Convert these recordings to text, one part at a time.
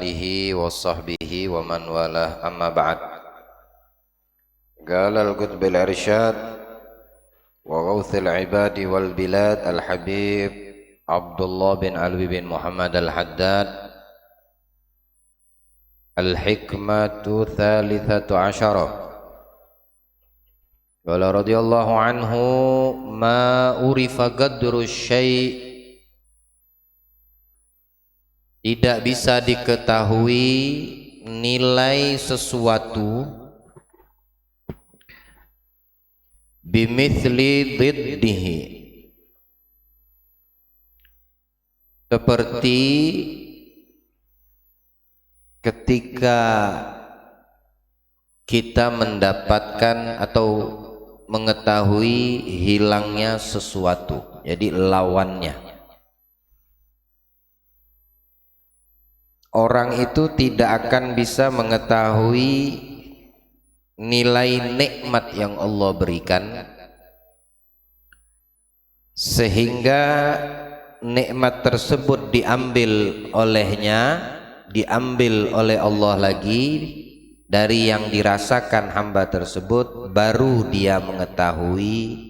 alihi wa sahbihi wa man walah amma ba'd. Qala al-qutb al-irsyad wa ghawth al-ibadi wal bilad al-habib Abdullah bin Alwi bin Muhammad al-Haddad al-hikmatu thalithatu asyarah. Qala radhiyallahu anhu ma urifa qadru syai' tidak bisa diketahui nilai sesuatu bimithli diddihi, seperti ketika kita mendapatkan atau mengetahui hilangnya sesuatu, jadi lawannya. Orang itu tidak akan bisa mengetahui nilai nikmat yang Allah berikan sehingga nikmat tersebut diambil olehnya, diambil oleh Allah lagi dari yang dirasakan hamba tersebut, baru dia mengetahui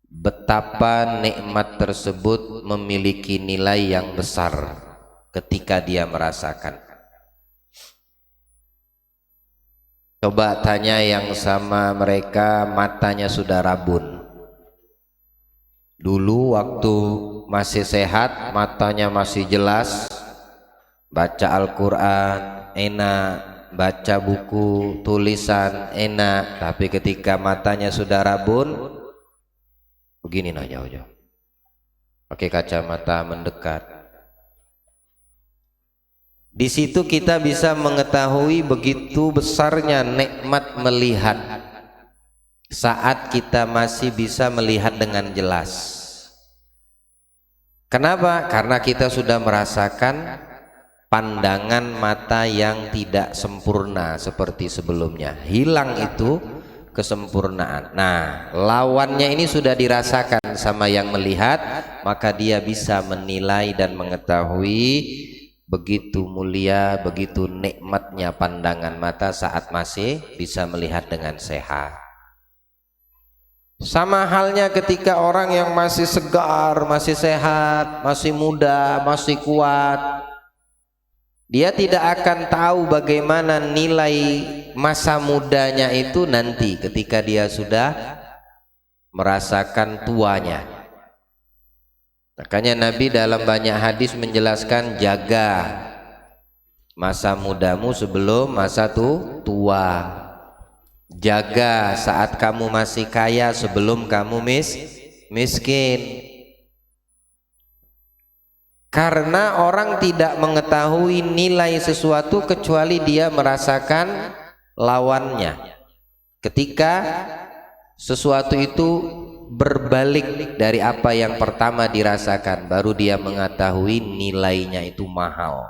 betapa nikmat tersebut memiliki nilai yang besar ketika dia merasakan. Coba tanya yang sama mereka matanya sudah rabun. Dulu waktu masih sehat matanya masih jelas, baca Al-Quran enak, baca buku tulisan enak, tapi ketika matanya sudah rabun begini nah, jauh-jauh pakai kacamata mendekat. Di situ kita bisa mengetahui begitu besarnya nikmat melihat saat kita masih bisa melihat dengan jelas. Kenapa? Karena kita sudah merasakan pandangan mata yang tidak sempurna seperti sebelumnya. Hilang itu kesempurnaan. Nah, lawannya ini sudah dirasakan sama yang melihat, maka dia bisa menilai dan mengetahui begitu mulia, begitu nikmatnya pandangan mata saat masih bisa melihat dengan sehat. Sama halnya ketika orang yang masih segar, masih sehat, masih muda, masih kuat, dia tidak akan tahu bagaimana nilai masa mudanya itu nanti ketika dia sudah merasakan tuanya. Makanya Nabi dalam banyak hadis menjelaskan, jaga masa mudamu sebelum masa tua. Jaga saat kamu masih kaya sebelum kamu miskin. Karena orang tidak mengetahui nilai sesuatu kecuali dia merasakan lawannya. Ketika sesuatu itu berbalik dari apa yang pertama dirasakan, baru dia mengetahui nilainya itu mahal.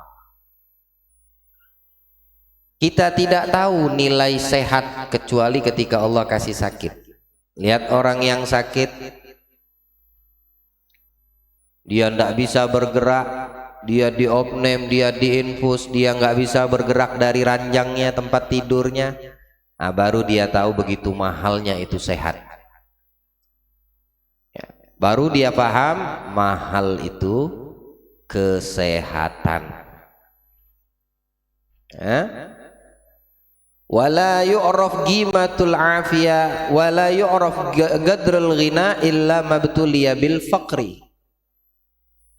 Kita tidak tahu nilai sehat kecuali ketika Allah kasih sakit. Lihat orang yang sakit, dia tidak bisa bergerak, dia diopname, dia diinfus, dia nggak bisa bergerak dari ranjangnya tempat tidurnya. Nah, baru dia tahu begitu mahalnya itu sehat. Baru dia paham mahal itu kesehatan. Wala yu'raf qimatul afiyah wala yu'raf qadrul ghina illa mabtuliya bil faqri.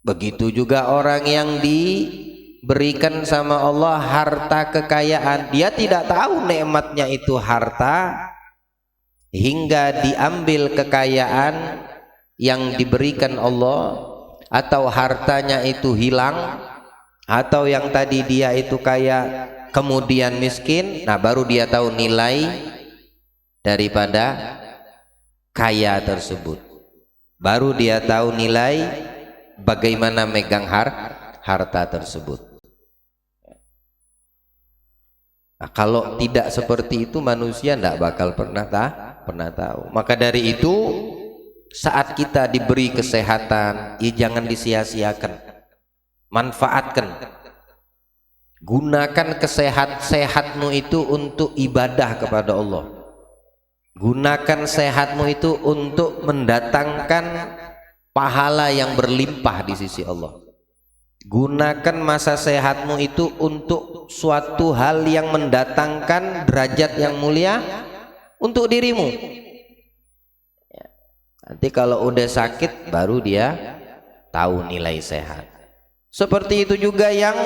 Begitu juga orang yang diberikan sama Allah harta kekayaan, dia tidak tahu nikmatnya itu harta hingga diambil kekayaan yang diberikan Allah, atau hartanya itu hilang, atau yang tadi dia itu kaya kemudian miskin. Nah, baru dia tahu nilai daripada kaya tersebut, baru dia tahu nilai bagaimana megang harta tersebut. Nah, kalau tidak seperti itu manusia tidak bakal pernah tahu. Maka dari itu saat kita diberi kesehatan, ya jangan disia-siakan, manfaatkan. Gunakan sehatmu itu untuk ibadah kepada Allah. Gunakan sehatmu itu untuk mendatangkan pahala yang berlimpah di sisi Allah. Gunakan masa sehatmu itu untuk suatu hal yang mendatangkan derajat yang mulia untuk dirimu. Nanti kalau udah sakit baru dia tahu nilai sehat. Seperti itu juga yang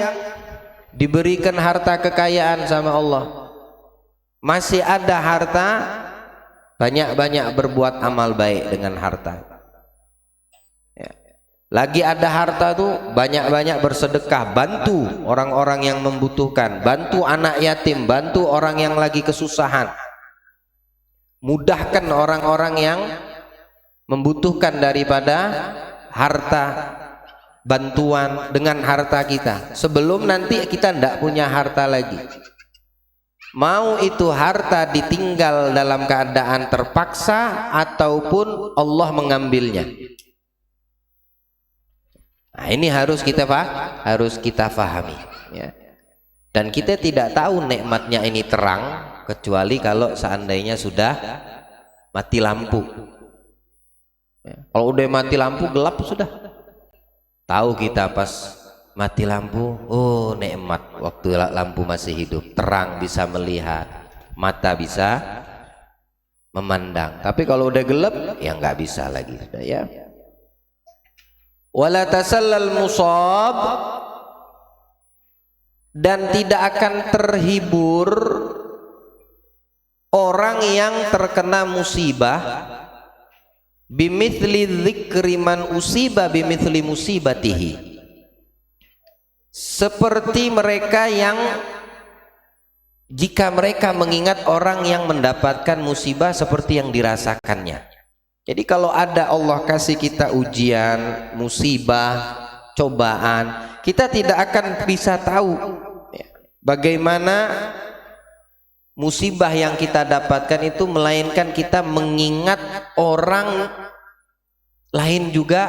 diberikan harta kekayaan sama Allah, masih ada harta, banyak-banyak berbuat amal baik dengan harta. Lagi ada harta tuh banyak-banyak bersedekah, bantu orang-orang yang membutuhkan, bantu anak yatim, bantu orang yang lagi kesusahan, mudahkan orang-orang yang membutuhkan daripada harta bantuan dengan harta kita, sebelum nanti kita tidak punya harta lagi. Mau itu harta ditinggal dalam keadaan terpaksa ataupun Allah mengambilnya. Nah, ini harus kita pahami, ya. Dan kita tidak tahu nikmatnya ini terang kecuali kalau seandainya sudah mati lampu. Kalau udah mati lampu gelap sudah. Tahu kita pas mati lampu, oh nikmat waktu lampu masih hidup, terang bisa melihat, mata bisa memandang. Tapi kalau udah gelap ya nggak bisa lagi sudah, ya. Wala tasallal musab, dan tidak akan terhibur orang yang terkena musibah bimithli dzikri man usiba bimithli musibatihi, seperti mereka yang jika mereka mengingat orang yang mendapatkan musibah seperti yang dirasakannya. Jadi kalau ada Allah kasih kita ujian, musibah, cobaan, kita tidak akan bisa tahu bagaimana musibah yang kita dapatkan itu, melainkan kita mengingat orang lain juga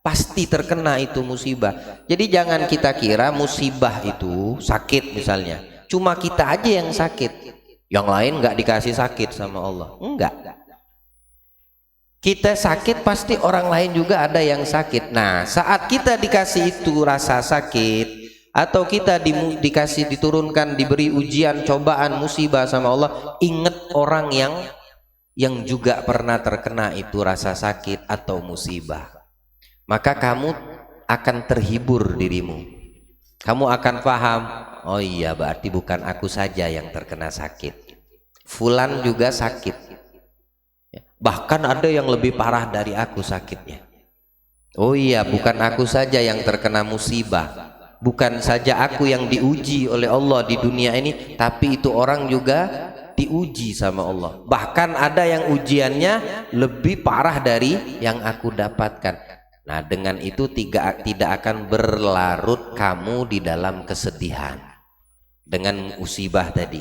pasti terkena itu musibah. Jadi jangan kita kira musibah itu sakit misalnya, cuma kita aja yang sakit, yang lain nggak dikasih sakit sama Allah. Enggak. Kita sakit pasti orang lain juga ada yang sakit. Nah, saat kita dikasih itu rasa sakit, atau kita dikasih diturunkan, diberi ujian, cobaan, musibah sama Allah, ingat orang yang juga pernah terkena itu rasa sakit atau musibah, maka kamu akan terhibur dirimu. Kamu akan paham, oh iya berarti bukan aku saja yang terkena sakit, fulan juga sakit, bahkan ada yang lebih parah dari aku sakitnya. Oh iya, bukan aku saja yang terkena musibah, bukan saja aku yang diuji oleh Allah di dunia ini, tapi itu orang juga diuji sama Allah. Bahkan ada yang ujiannya lebih parah dari yang aku dapatkan. Nah, dengan itu tidak akan berlarut kamu di dalam kesedihan dengan musibah tadi,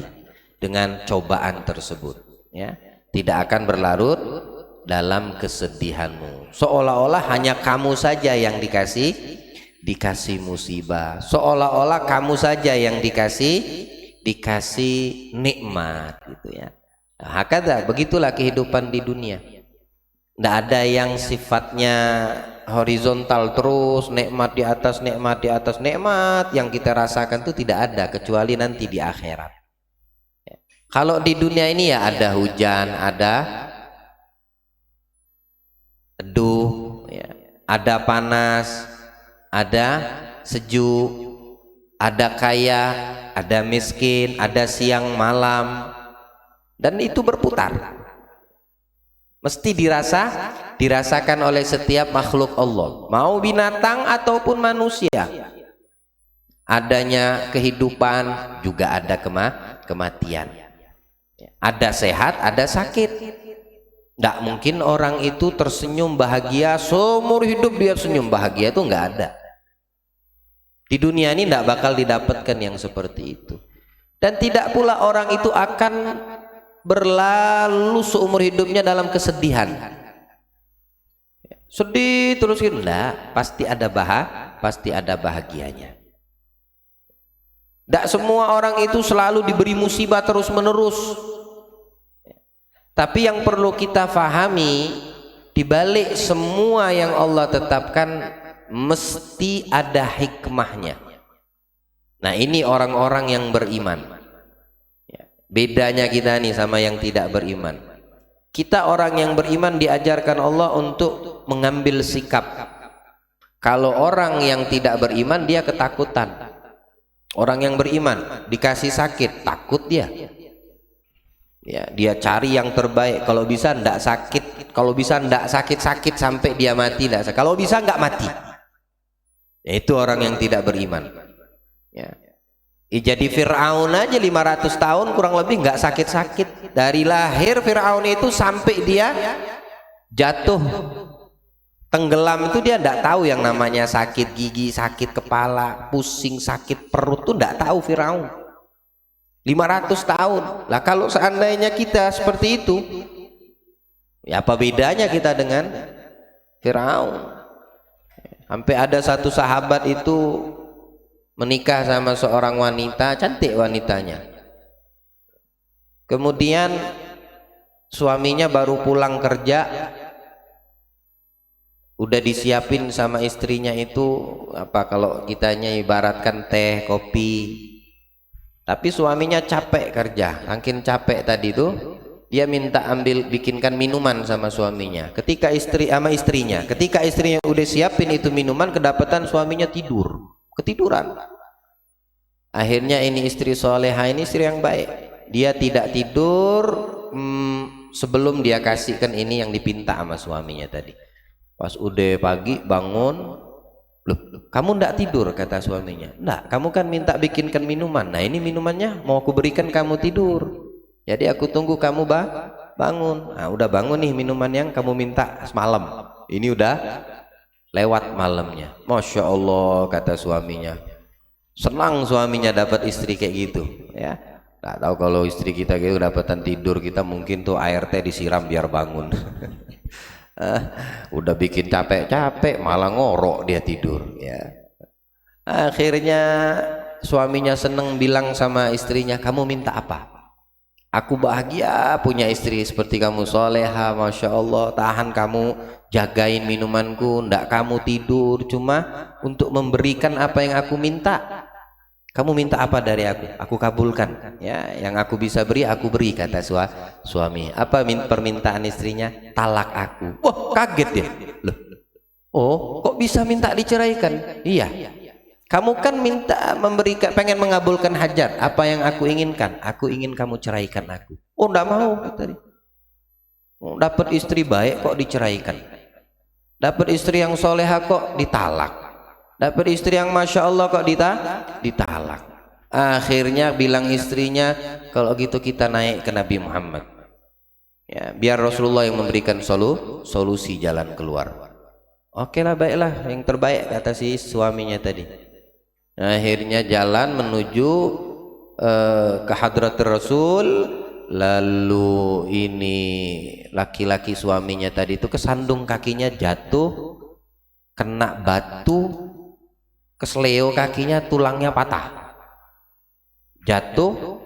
dengan cobaan tersebut, ya. Tidak akan berlarut dalam kesedihanmu, seolah-olah hanya kamu saja yang dikasih musibah, seolah-olah kamu saja yang dikasih nikmat, gitu ya. Hakada, begitulah kehidupan di dunia. Tidak ada yang sifatnya horizontal terus, nikmat di atas nikmat di atas nikmat yang kita rasakan itu tidak ada, kecuali nanti di akhirat. Kalau di dunia ini ya ada hujan, ada teduh, ya, ada panas, ada sejuk, ada kaya, ada miskin, ada siang malam, dan itu berputar. Mesti dirasakan oleh setiap makhluk Allah, mau binatang ataupun manusia. Adanya kehidupan juga ada kematian. Ada sehat, ada sakit. Tidak mungkin orang itu tersenyum bahagia seumur hidup, dia senyum bahagia, itu nggak ada. Di dunia ini tidak bakal didapatkan yang seperti itu. Dan tidak pula orang itu akan berlalu seumur hidupnya dalam kesedihan, sedih terus gitu. Enggak, pasti ada bahagianya. Tidak semua orang itu selalu diberi musibah terus menerus. Tapi yang perlu kita fahami, di balik semua yang Allah tetapkan mesti ada hikmahnya. Nah, ini orang-orang yang beriman. Bedanya kita nih sama yang tidak beriman. Kita orang yang beriman diajarkan Allah untuk mengambil sikap. Kalau orang yang tidak beriman dia ketakutan. Orang yang beriman dikasih sakit, takut dia. Ya, dia cari yang terbaik. Kalau bisa ndak sakit, kalau bisa ndak sakit-sakit sampai dia mati, ndak. Kalau bisa nggak mati. Ya, itu orang yang tidak beriman. Ya. Jadi Fir'aun aja 500 tahun kurang lebih nggak sakit-sakit. Dari lahir Fir'aun itu sampai dia jatuh tenggelam itu dia ndak tahu yang namanya sakit gigi, sakit kepala, pusing, sakit perut tuh ndak tahu Firaun. 500 tahun. Lah kalau seandainya kita seperti itu, ya apa bedanya kita dengan Firaun? Sampai ada satu sahabat itu menikah sama seorang wanita, cantik wanitanya. Kemudian suaminya baru pulang kerja, udah disiapin sama istrinya itu apa, kalau kitanya ibaratkan teh, kopi. Tapi suaminya capek kerja, saking capek tadi tuh dia minta bikinkan minuman sama suaminya. Ketika istrinya udah siapin itu minuman, kedapatan suaminya ketiduran. Akhirnya ini istri soleha, ini istri yang baik. Dia tidak tidur sebelum dia kasihkan ini yang dipinta sama suaminya tadi. Pas udah pagi bangun, loh, kamu ndak tidur, kata suaminya. Ndak, kamu kan minta bikinkan minuman. Nah ini minumannya mau aku berikan kamu tidur. Jadi aku tunggu kamu bangun. Nah udah bangun nih minuman yang kamu minta semalam. Ini udah lewat malamnya. Masya Allah, kata suaminya. Senang suaminya dapat istri kayak gitu. Ya, nggak tahu kalau istri kita gitu dapatan tidur, kita mungkin tuh air teh disiram biar bangun. Udah bikin capek-capek malah ngorok dia tidur ya. Akhirnya suaminya seneng bilang sama istrinya, kamu minta apa? Aku bahagia punya istri seperti kamu, soleha, Masya Allah. Tahan kamu jagain minumanku, ndak kamu tidur, cuma untuk memberikan apa yang aku minta. Kamu minta apa dari aku? Aku kabulkan. Ya, yang aku bisa beri, aku beri, kata suami. Apa permintaan istrinya? Talak aku. Wah, kaget dia. Loh, oh, kok bisa minta diceraikan? Iya. Kamu kan minta memberikan, pengen mengabulkan hajat. Apa yang aku inginkan? Aku ingin kamu ceraikan aku. Oh, enggak mau, kata dia. Oh, dapat istri baik kok diceraikan. Dapat istri yang soleha kok ditalak. Dapat istri yang Masya Allah kok ditalak. Akhirnya bilang istrinya, kalau gitu kita naik ke Nabi Muhammad. Ya, biar Rasulullah yang memberikan solusi jalan keluar. Oke lah, baiklah, yang terbaik, kata si suaminya tadi. Akhirnya jalan menuju ke hadrat Rasul. Lalu ini laki-laki suaminya tadi itu kesandung, kakinya jatuh, kena batu, kesleo kakinya, tulangnya patah, jatuh,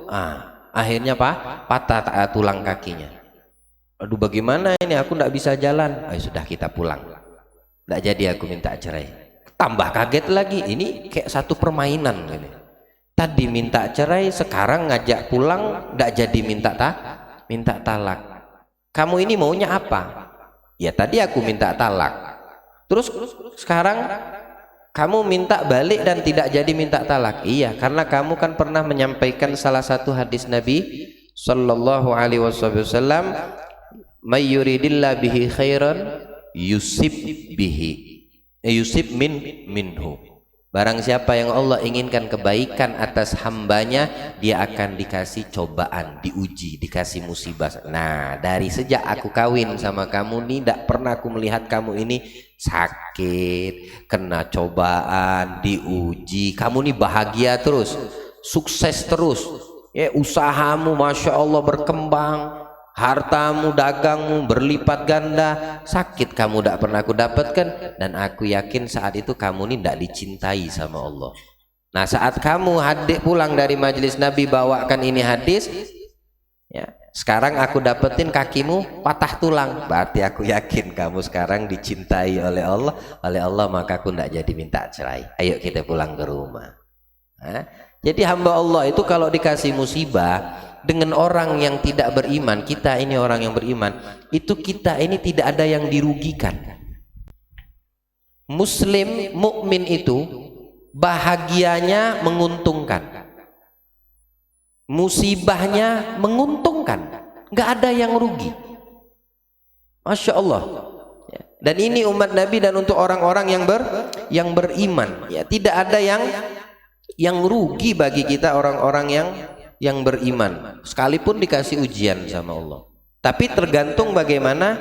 akhirnya patah tulang kakinya. Aduh, bagaimana ini, aku ndak bisa jalan. Ayo sudah, kita pulang. Ndak jadi, aku minta cerai. Tambah kaget lagi, ini kayak satu permainan gini. Tadi minta cerai, sekarang ngajak pulang, ndak jadi minta talak. Kamu ini maunya apa? Ya tadi aku minta talak. Terus sekarang kamu minta balik dan tidak jadi minta talak. Iya, karena kamu kan pernah menyampaikan salah satu hadis Nabi sallallahu alaihi wasallam, may yuridillah bihi khairan yusib minhu. Barang siapa yang Allah inginkan kebaikan atas hambanya, dia akan dikasih cobaan, diuji, dikasih musibah. Nah, dari sejak aku kawin sama kamu nih, tidak pernah aku melihat kamu ini sakit, kena cobaan, diuji. Kamu nih bahagia terus, sukses terus. Ya, usahamu Masya Allah berkembang, hartamu, dagangmu berlipat ganda. Sakit kamu tidak pernah aku dapatkan, dan aku yakin saat itu kamu ini tidak dicintai sama Allah. Nah, saat kamu pulang dari majelis Nabi bawakan ini hadis, ya, sekarang aku dapetin kakimu patah tulang, berarti aku yakin kamu sekarang dicintai oleh Allah, maka aku tidak jadi minta cerai. Ayo kita pulang ke rumah. Nah, jadi hamba Allah itu kalau dikasih musibah dengan orang yang tidak beriman, kita ini orang yang beriman, itu kita ini tidak ada yang dirugikan. Muslim mukmin itu bahagianya menguntungkan, musibahnya menguntungkan, nggak ada yang rugi. Masya Allah. Dan ini umat Nabi dan untuk orang-orang yang beriman, ya, tidak ada yang rugi bagi kita orang-orang yang beriman, sekalipun dikasih ujian sama Allah. Tapi tergantung bagaimana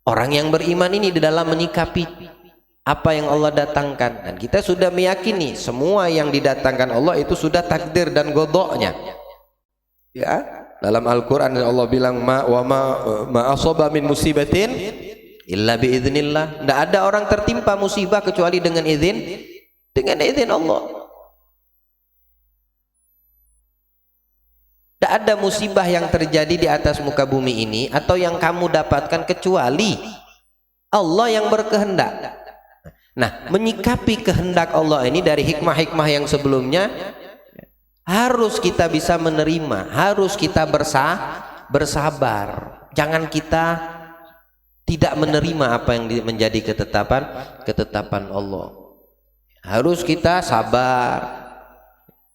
orang yang beriman ini di dalam menyikapi apa yang Allah datangkan. Dan kita sudah meyakini semua yang didatangkan Allah itu sudah takdir dan godoknya. Ya, dalam Al-Quran Allah bilang ma asaba min musibatin illa biiznillah. Tidak ada orang tertimpa musibah kecuali dengan izin Allah. Tidak ada musibah yang terjadi di atas muka bumi ini atau yang kamu dapatkan kecuali Allah yang berkehendak. Nah, menyikapi kehendak Allah ini dari hikmah-hikmah yang sebelumnya harus kita bisa menerima, harus kita bersabar. Jangan kita tidak menerima apa yang menjadi ketetapan Allah. Harus kita sabar.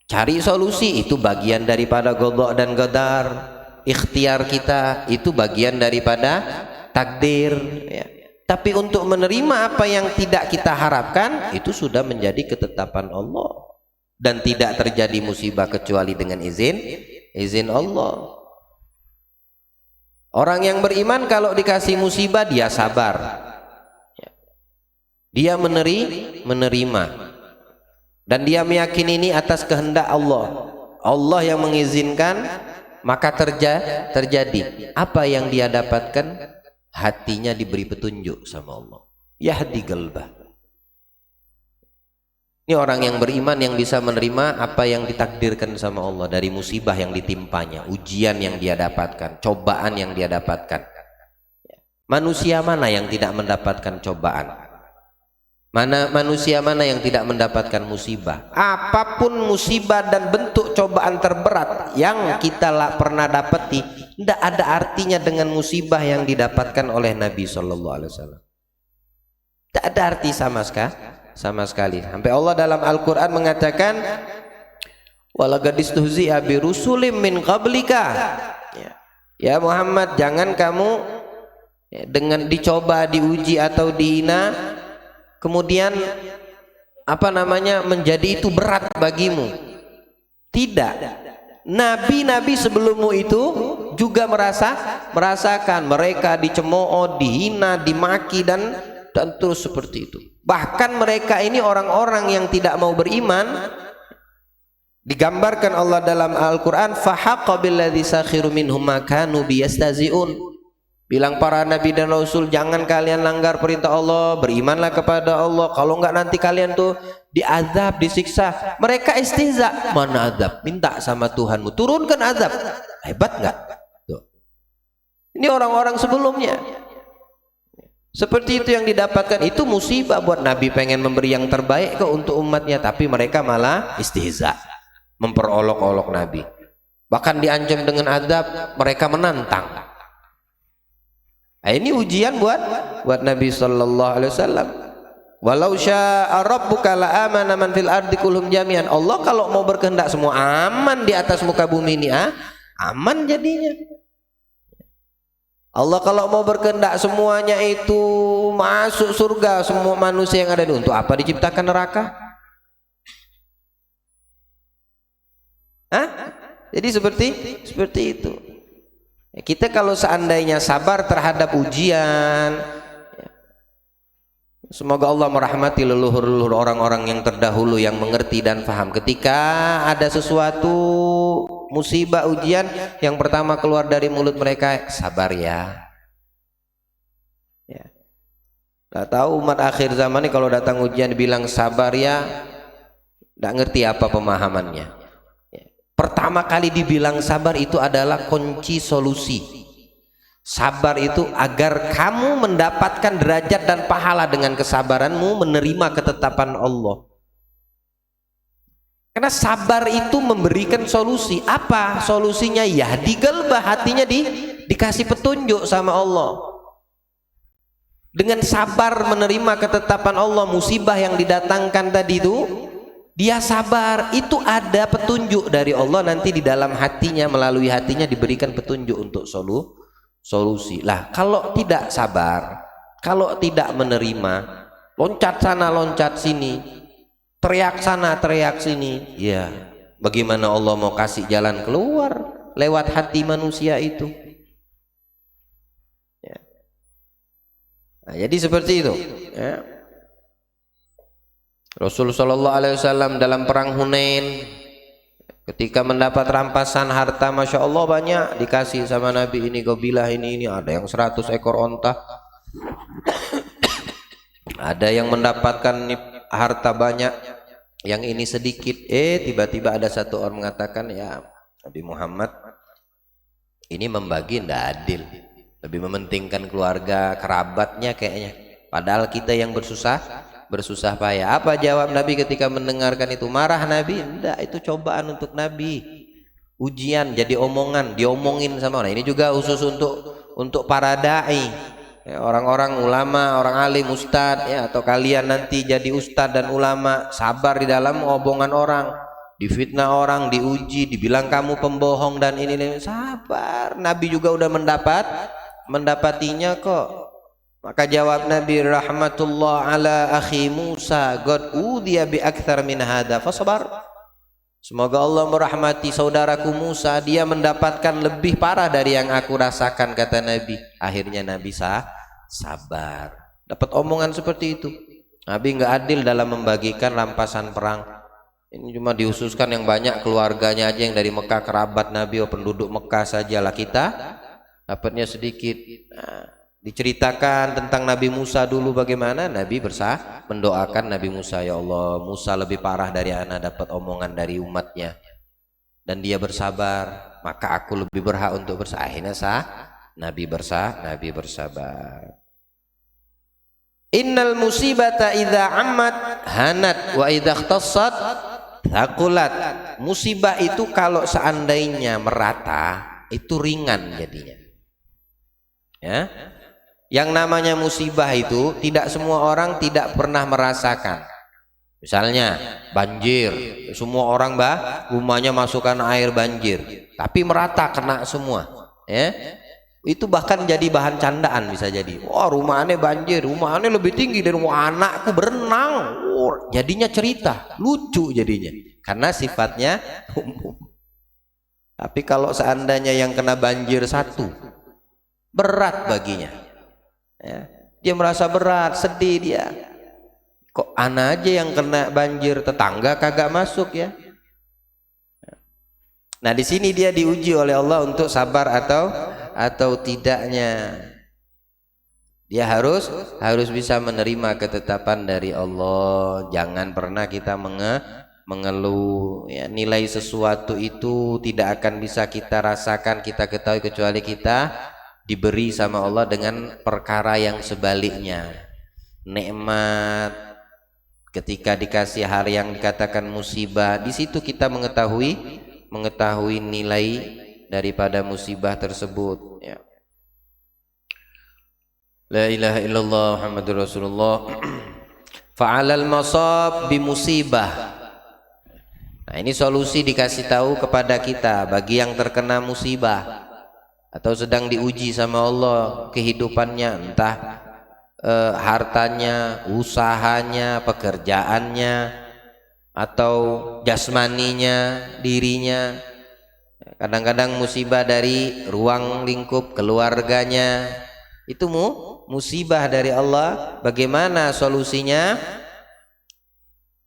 Cari solusi, itu bagian daripada qada dan qadar. Ikhtiar kita itu bagian daripada takdir, ya. Tapi untuk menerima apa yang tidak kita harapkan itu sudah menjadi ketetapan Allah, dan tidak terjadi musibah kecuali dengan izin Allah. Orang yang beriman kalau dikasih musibah dia sabar, dia menerima, dan dia meyakini ini atas kehendak Allah. Allah yang mengizinkan, maka terjadi. Apa yang dia dapatkan, hatinya diberi petunjuk sama Allah. Yahdi qalbah. Ini orang yang beriman yang bisa menerima apa yang ditakdirkan sama Allah dari musibah yang ditimpanya, ujian yang dia dapatkan, cobaan yang dia dapatkan. Manusia mana yang tidak mendapatkan cobaan? Manusia mana yang tidak mendapatkan musibah? Apapun musibah dan bentuk cobaan terberat yang kita pernah dapati, tidak ada artinya dengan musibah yang didapatkan oleh Nabi Shallallahu Alaihi Wasallam. Tidak ada arti sama sekali. Sampai Allah dalam Al-Quran mengatakan, walaqad istuhzi'a bi rusulim min qablika. Ya Muhammad, jangan kamu dengan dicoba, diuji atau dihina, kemudian menjadi itu berat bagimu. Tidak. Nabi-nabi sebelummu itu juga merasakan mereka dicemooh, dihina, dimaki dan terus seperti itu. Bahkan mereka ini orang-orang yang tidak mau beriman, digambarkan Allah dalam Al-Quran, fahaqqa billadzi sakhiru minhum ma kanu biyastazi'un. Bilang para nabi dan rasul, jangan kalian langgar perintah Allah, berimanlah kepada Allah, kalau enggak nanti kalian tuh diazab, disiksa. Mereka istihza, mana azab? Minta sama Tuhanmu turunkan azab. Hebat enggak? Tuh. Ini orang-orang sebelumnya. Seperti itu yang didapatkan, itu musibah buat Nabi, pengen memberi yang terbaik untuk umatnya, tapi mereka malah istihza, memperolok-olok Nabi. Bahkan diancam dengan azab, mereka menantang. Nah, ini ujian buat Nabi Sallallahu Alaihi Wasallam. Walau syaa rabbuka la amana man fil ardi kulluhum jami'an. Allah kalau mau berkehendak semua aman di atas muka bumi ini, aman jadinya. Allah kalau mau berkehendak semuanya itu masuk surga, semua manusia yang ada, untuk apa diciptakan neraka? Jadi seperti itu. Kita kalau seandainya sabar terhadap ujian, semoga Allah merahmati leluhur-leluhur orang-orang yang terdahulu yang mengerti dan paham. Ketika ada sesuatu musibah, ujian, yang pertama keluar dari mulut mereka, sabar ya. Gak tahu umat akhir zaman ini kalau datang ujian dibilang sabar ya, Nggak ngerti apa pemahamannya. Pertama kali dibilang sabar itu adalah kunci solusi. Sabar itu agar kamu mendapatkan derajat dan pahala dengan kesabaranmu menerima ketetapan Allah. Karena sabar itu memberikan solusi. Apa solusinya? Ya digelbah hatinya, dikasih petunjuk sama Allah. Dengan sabar menerima ketetapan Allah, musibah yang didatangkan tadi itu, dia sabar, itu ada petunjuk dari Allah nanti di dalam hatinya, melalui hatinya diberikan petunjuk untuk solusi. Lah kalau tidak sabar, kalau tidak menerima, loncat sana loncat sini, teriak sana teriak sini, ya bagaimana Allah mau kasih jalan keluar lewat hati manusia itu ya. Nah, jadi seperti itu ya. Rasulullah SAW dalam perang Hunain ketika mendapat rampasan harta, Masya Allah banyak dikasih sama Nabi, ini gobilah ini ada yang 100 ekor onta, ada yang mendapatkan harta banyak, yang ini sedikit. Tiba-tiba ada satu orang mengatakan, ya Nabi Muhammad ini membagi tidak adil, lebih mementingkan keluarga kerabatnya kayaknya, padahal kita yang bersusah payah. Apa jawab Nabi ketika mendengarkan itu? Marah Nabi? Enggak, itu cobaan untuk Nabi, ujian, jadi omongan, diomongin sama orang. Ini juga khusus untuk para dai ya, orang-orang ulama, orang alim, ustad ya, atau kalian nanti jadi ustad dan ulama, sabar di dalam omongan orang, difitnah orang, diuji, dibilang kamu pembohong dan ini sabar. Nabi juga udah mendapatinya kok. Maka jawab Nabi, rahmatullah ala akhi Musa qad udhiya bi akthar min hadza fasabar. Semoga Allah merahmati saudaraku Musa, dia mendapatkan lebih parah dari yang aku rasakan, kata Nabi. Akhirnya Nabi sabar. Dapat omongan seperti itu. Nabi nggak adil dalam membagikan rampasan perang. Ini cuma dihususkan yang banyak, keluarganya aja yang dari Mekah, kerabat Nabi, penduduk Mekah sajalah, kita dapatnya sedikit. Nah, diceritakan tentang Nabi Musa dulu bagaimana Nabi mendoakan Nabi Musa, ya Allah, Musa lebih parah dari anak, dapat omongan dari umatnya dan dia bersabar, maka aku lebih berhak untuk bersabar. Akhirnya Nabi bersabar. Innal musibata idza ammat hanat wa idza ikhtassat thaqulat. Musibah itu kalau seandainya merata itu ringan jadinya ya. Yang namanya musibah itu tidak semua orang tidak pernah merasakan. Misalnya banjir, semua orang rumahnya masukkan air banjir, tapi merata kena semua ya. Itu bahkan jadi bahan candaan, bisa jadi, wah rumahnya banjir, rumahnya lebih tinggi dari rumah anakku berenang. Jadinya cerita lucu jadinya karena sifatnya umum. Tapi kalau seandainya yang kena banjir satu, berat baginya ya, dia merasa berat, sedih dia. Kok anak aja yang kena banjir, tetangga kagak masuk ya. Nah di sini dia diuji oleh Allah untuk sabar atau tidaknya. Dia harus bisa menerima ketetapan dari Allah. Jangan pernah kita mengeluh ya. Nilai sesuatu itu tidak akan bisa kita rasakan, kita ketahui kecuali kita diberi sama Allah dengan perkara yang sebaliknya. Nikmat ketika dikasih hal yang dikatakan musibah, di situ kita mengetahui nilai daripada musibah tersebut ya. La ilaha illallah Muhammadur Rasulullah. Fa'alal masab bimusibah. Nah ini solusi dikasih tahu kepada kita bagi yang terkena musibah atau sedang diuji sama Allah kehidupannya, entah hartanya, usahanya, pekerjaannya, atau jasmaninya, dirinya. Kadang-kadang musibah dari ruang lingkup keluarganya, itu musibah dari Allah. Bagaimana solusinya?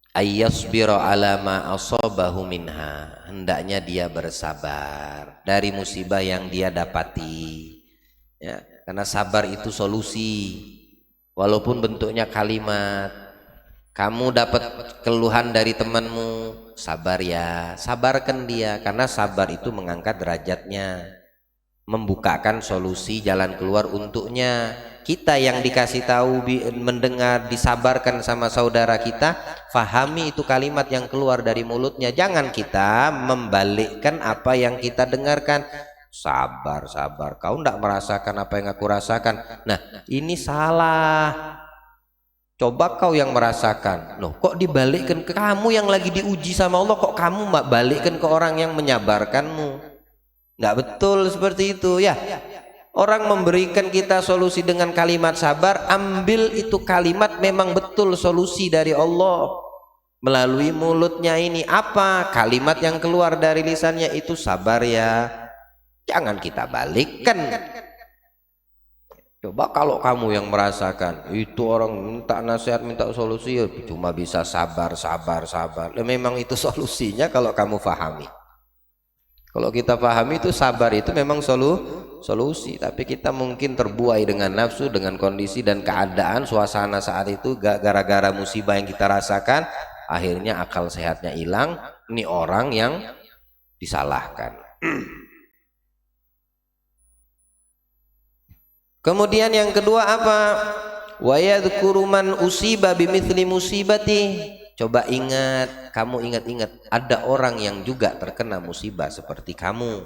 Ayyasbira ala ma asabahu minha, hendaknya dia bersabar dari musibah yang dia dapati ya, karena sabar itu solusi walaupun bentuknya kalimat Kamu dapat keluhan dari temanmu, sabar ya, sabarkan dia, karena sabar itu mengangkat derajatnya, membukakan solusi jalan keluar untuknya. Kita yang dikasih tahu, mendengar, disabarkan sama saudara kita, fahami itu kalimat yang keluar dari mulutnya. Jangan kita membalikkan apa yang kita dengarkan. Sabar, sabar, kau tidak merasakan apa yang aku rasakan. Nah, ini salah. Coba kau yang merasakan. Loh, kok dibalikkan ke kamu yang lagi diuji sama Allah, kok kamu balikkan ke orang yang menyabarkanmu? Nggak betul seperti itu ya. Orang memberikan kita solusi dengan kalimat sabar, ambil itu kalimat memang betul solusi dari Allah melalui mulutnya ini. Apa kalimat yang keluar dari lisannya itu? Sabar ya. Jangan kita balikkan. Coba kalau kamu yang merasakan itu orang minta nasihat, minta solusi, ya cuma bisa sabar, sabar, sabar. Dan memang itu solusinya kalau kamu pahami. Kalau kita pahami itu sabar itu memang solusi. Tapi kita mungkin terbuai dengan nafsu, dengan kondisi dan keadaan suasana saat itu, gara-gara musibah yang kita rasakan, akhirnya akal sehatnya hilang. Ini orang yang disalahkan. Kemudian yang kedua apa? Wa yadhkuru man usiba bimithli musibati. Coba ingat, kamu ingat-ingat, ada orang yang juga terkena musibah seperti kamu.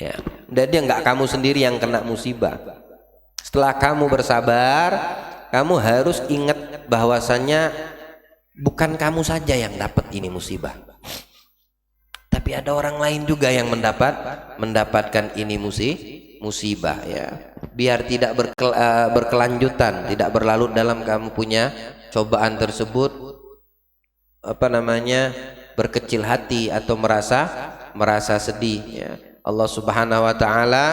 Ya, dan dia nggak kamu sendiri yang kena musibah. Setelah kamu bersabar, kamu harus ingat bahwasannya bukan kamu saja yang dapat ini musibah. Tapi ada orang lain juga yang mendapatkan ini musibah ya. Biar tidak berkelanjutan, tidak berlarut dalam kamu punya cobaan tersebut, berkecil hati atau merasa sedih ya. Allah Subhanahu wa taala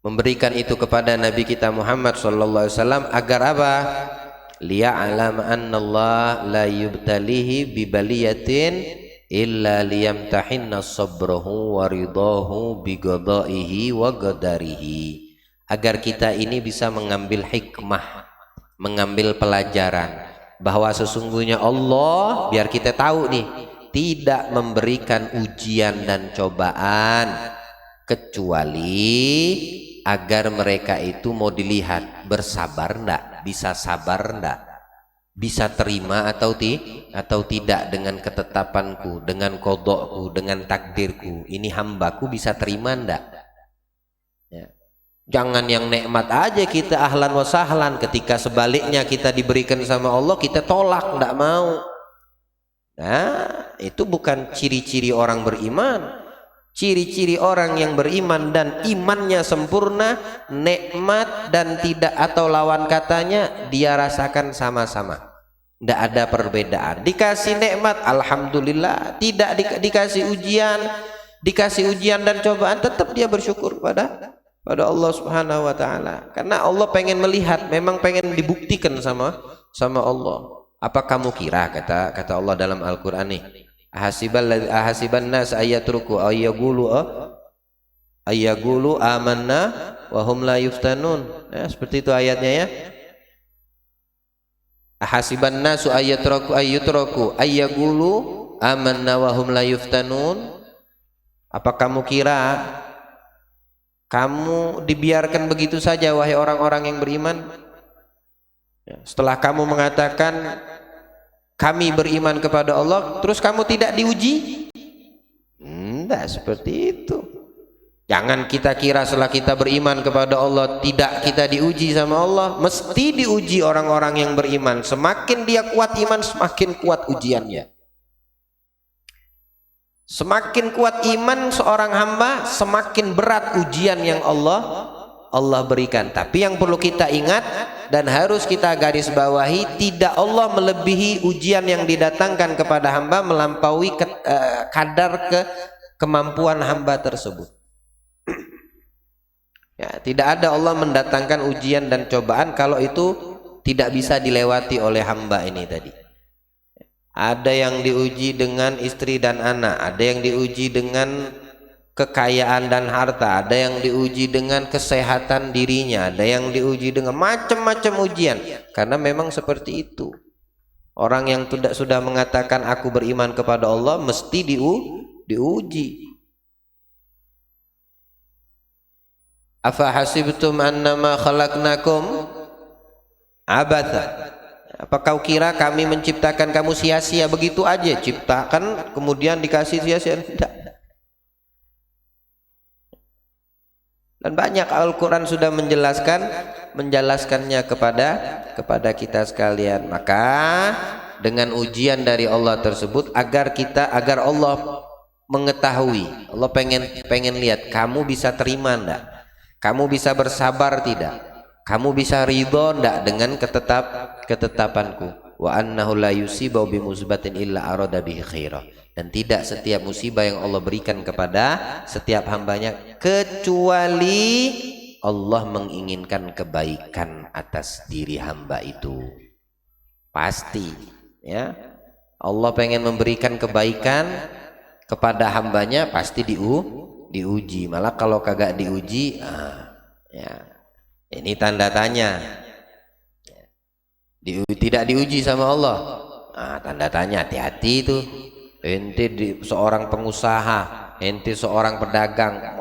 memberikan itu kepada Nabi kita Muhammad sallallahu alaihi wasallam agar apa? Liya'lam annallaha la yubtalihi bibaliyatin illa liyamtahinna sabrahu wa ridahu biqada'ihi wa qadarihi, agar kita ini bisa mengambil hikmah, mengambil pelajaran bahwa sesungguhnya Allah, biar kita tahu nih, tidak memberikan ujian dan cobaan kecuali agar mereka itu mau dilihat bersabar ndak, bisa sabar ndak, bisa terima atau tidak dengan ketetapanku, dengan kodokku, dengan takdirku. Ini hambaku bisa terima ndak ya. Jangan yang nikmat aja kita ahlan wa sahlan, ketika sebaliknya kita diberikan sama Allah kita tolak, ndak mau. Nah, itu bukan ciri-ciri orang beriman. Ciri-ciri orang yang beriman dan imannya sempurna, nikmat dan tidak atau lawan katanya dia rasakan sama-sama, tidak ada perbedaan. Dikasih nikmat alhamdulillah, tidak dikasih ujian dan cobaan tetap dia bersyukur pada Allah Subhanahu wa taala, karena Allah pengen melihat, memang pengen dibuktikan sama Allah. Apa kamu kira, kata Allah dalam Al-Qur'an nih, ahasiban nas ayatruku ayyaqulu amanna wa hum la yuftanun. Nah, seperti itu ayatnya ya. Ahasiban nasu ayyatruku ayyaqulu amanna wa hum la yuftanun. Apa kamu kira kamu dibiarkan begitu saja wahai orang-orang yang beriman? Setelah kamu mengatakan kami beriman kepada Allah, terus kamu tidak diuji? Tidak seperti itu. Jangan kita kira setelah kita beriman kepada Allah tidak kita diuji sama Allah. Mesti diuji orang-orang yang beriman. Semakin dia kuat iman, semakin kuat ujiannya. Semakin kuat iman seorang hamba, semakin berat ujian yang Allah berikan. Tapi yang perlu kita ingat dan harus kita garis bawahi, tidak Allah melebihi ujian yang didatangkan kepada hamba melampaui kadar kemampuan hamba tersebut. Ya, tidak ada Allah mendatangkan ujian dan cobaan kalau itu tidak bisa dilewati oleh hamba ini tadi. Ada yang diuji dengan istri dan anak, ada yang diuji dengan kekayaan dan harta, ada yang diuji dengan kesehatan dirinya, ada yang diuji dengan macam-macam ujian. Karena memang seperti itu. Orang yang sudah mengatakan aku beriman kepada Allah mesti diuji. Afa hasibtum annama khalaqnakum abatha. Apa kau kira kami menciptakan kamu sia-sia begitu aja? Ciptakan kemudian dikasih sia-sia? Tidak. Dan banyak Al-Quran sudah menjelaskannya kepada kita sekalian. Maka dengan ujian dari Allah tersebut agar Allah mengetahui, Allah pengen lihat kamu bisa terima enggak, kamu bisa bersabar tidak, kamu bisa ridho enggak dengan ketetapanku. Wa annahu la yusibu bi musbatin illa arada bihi khaira. Dan tidak setiap musibah yang Allah berikan kepada setiap hambanya kecuali Allah menginginkan kebaikan atas diri hamba itu. Pasti ya, Allah pengen memberikan kebaikan kepada hambanya, pasti diuji. Malah kalau kagak diuji, ya ini tanda tanya. Tidak diuji sama Allah, tanda tanya, hati-hati itu. Ente seorang pengusaha, ente seorang pedagang,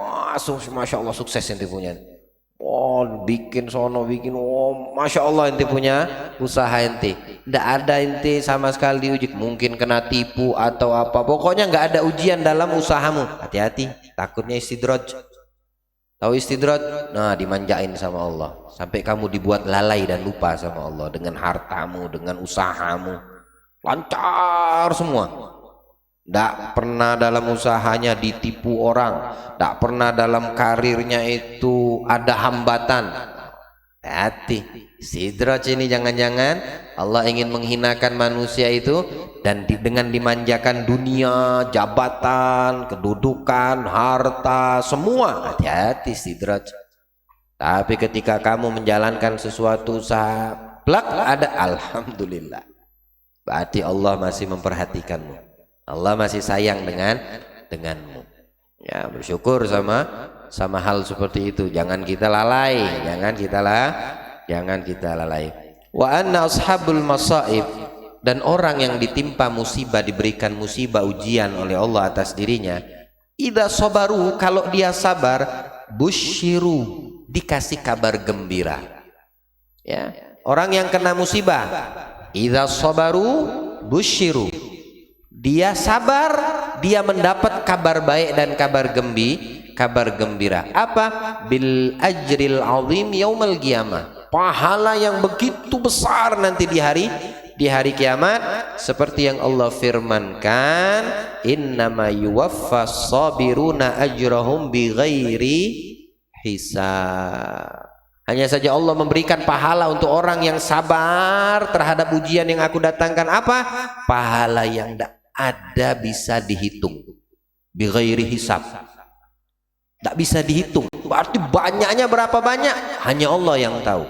masya Allah sukses ente punya. Oh bikin sono bikin, oh masya Allah ente punya usaha ente. Tidak ada ente sama sekali diuji, mungkin kena tipu atau apa. Pokoknya nggak ada ujian dalam usahamu. Hati-hati, takutnya istidraj. Tahu istidraj? Nah dimanjain sama Allah sampai kamu dibuat lalai dan lupa sama Allah dengan hartamu, dengan usahamu. Lancar semua. Tidak pernah dalam usahanya ditipu orang, tidak pernah dalam karirnya itu ada hambatan. Hati, sidraj ini jangan-jangan Allah ingin menghinakan manusia itu dan dengan dimanjakan dunia, jabatan, kedudukan, harta, semua. Hati-hati sidraj. Tapi ketika kamu menjalankan sesuatu usaha, plak ada, alhamdulillah. Berarti Allah masih memperhatikanmu. Allah masih sayang denganmu. Ya, bersyukur sama hal seperti itu. Jangan kita lalai, jangan kita lalai. Wa anna ashabul masaib, dan orang yang ditimpa musibah, diberikan musibah ujian oleh Allah atas dirinya, idza sabaru, kalau dia sabar, busyiru, dikasih kabar gembira. Ya, orang yang kena musibah, idza sabaru busyiru, dia sabar, dia mendapat kabar baik dan kabar gembira. Apa? Bil ajril azim yaumal qiyamah. Pahala yang begitu besar nanti di hari kiamat, seperti yang Allah firmankan, innama yuwaffas sabiruna ajrahum bighairi hisab. Hanya saja Allah memberikan pahala untuk orang yang sabar terhadap ujian yang aku datangkan. Apa? Pahala yang ada bisa dihitung, bighairi hisab, tak bisa dihitung. Berarti banyaknya berapa banyak, hanya Allah yang tahu.